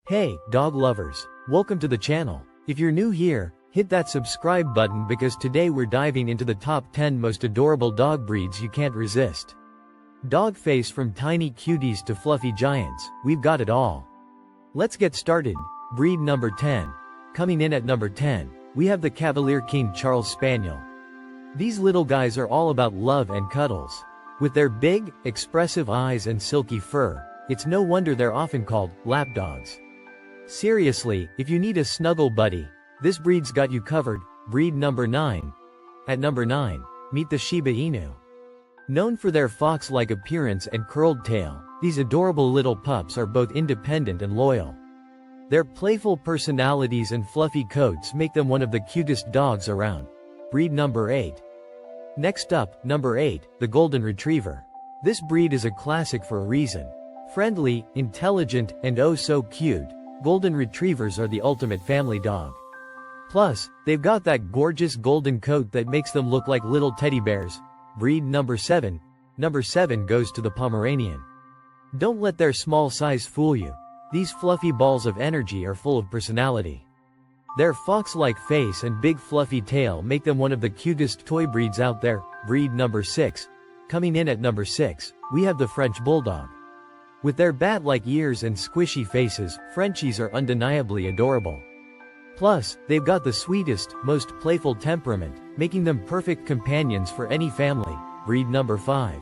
Hey, dog lovers. Welcome to the channel. If you're new here, hit that subscribe button because today we're diving into the top 10 most adorable dog breeds you can't resist. Dog face from tiny cuties to fluffy giants, we've got it all. Let's get started. Breed number 10. Coming in at number 10, we have the Cavalier King Charles Spaniel. These little guys are all about love and cuddles. With their big, expressive eyes and silky fur, it's no wonder they're often called lapdogs. Seriously, if you need a snuggle buddy, this breed's got you covered. Breed number 9. At number 9, meet the Shiba Inu. Known for their fox-like appearance and curled tail, these adorable little pups are both independent and loyal. Their playful personalities and fluffy coats make them one of the cutest dogs around. Breed number 8. Next up, number 8, the Golden Retriever. This breed is a classic for a reason. Friendly, intelligent, and oh so cute, Golden Retrievers are the ultimate family dog. Plus, they've got that gorgeous golden coat that makes them look like little teddy bears. Breed number 7. Number 7 goes to the Pomeranian. Don't let their small size fool you. These fluffy balls of energy are full of personality. Their fox-like face and big fluffy tail make them one of the cutest toy breeds out there. Breed number 6. Coming in at number 6, we have the French Bulldog. With their bat-like ears and squishy faces, Frenchies are undeniably adorable. Plus, they've got the sweetest, most playful temperament, making them perfect companions for any family. Breed number 5.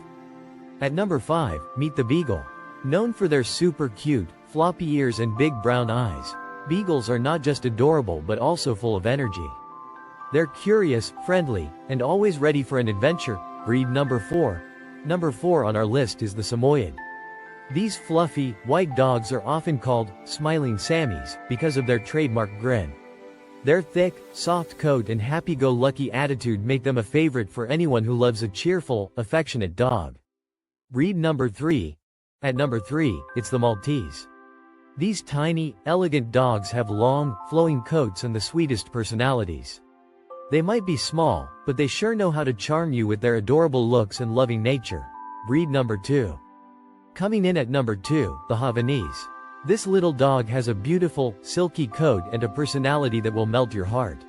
At number 5, meet the Beagle. Known for their super cute, floppy ears and big brown eyes, Beagles are not just adorable but also full of energy. They're curious, friendly, and always ready for an adventure. Breed number 4. Number 4 on our list is the Samoyed. These fluffy, white dogs are often called Smiling Sammies because of their trademark grin. Their thick, soft coat and happy-go-lucky attitude make them a favorite for anyone who loves a cheerful, affectionate dog. Breed number 3. At number 3, it's the Maltese. These tiny, elegant dogs have long, flowing coats and the sweetest personalities. They might be small, but they sure know how to charm you with their adorable looks and loving nature. Breed number 2. Coming in at number 2, the Havanese. This little dog has a beautiful, silky coat and a personality that will melt your heart.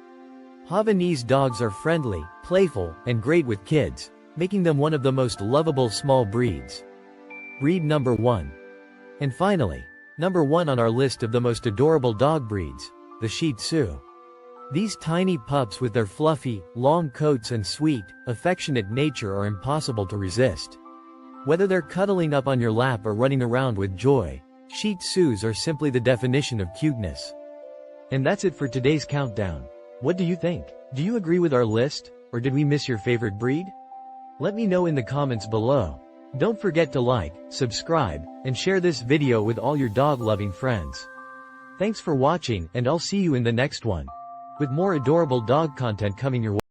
Havanese dogs are friendly, playful, and great with kids, making them one of the most lovable small breeds. Breed number 1. And finally, number 1 on our list of the most adorable dog breeds, the Shih Tzu. These tiny pups with their fluffy, long coats and sweet, affectionate nature are impossible to resist. Whether they're cuddling up on your lap or running around with joy, Shih Tzus are simply the definition of cuteness. And that's it for today's countdown. What do you think? Do you agree with our list, or did we miss your favorite breed? Let me know in the comments below. Don't forget to like, subscribe, and share this video with all your dog-loving friends. Thanks for watching, and I'll see you in the next one, with more adorable dog content coming your way.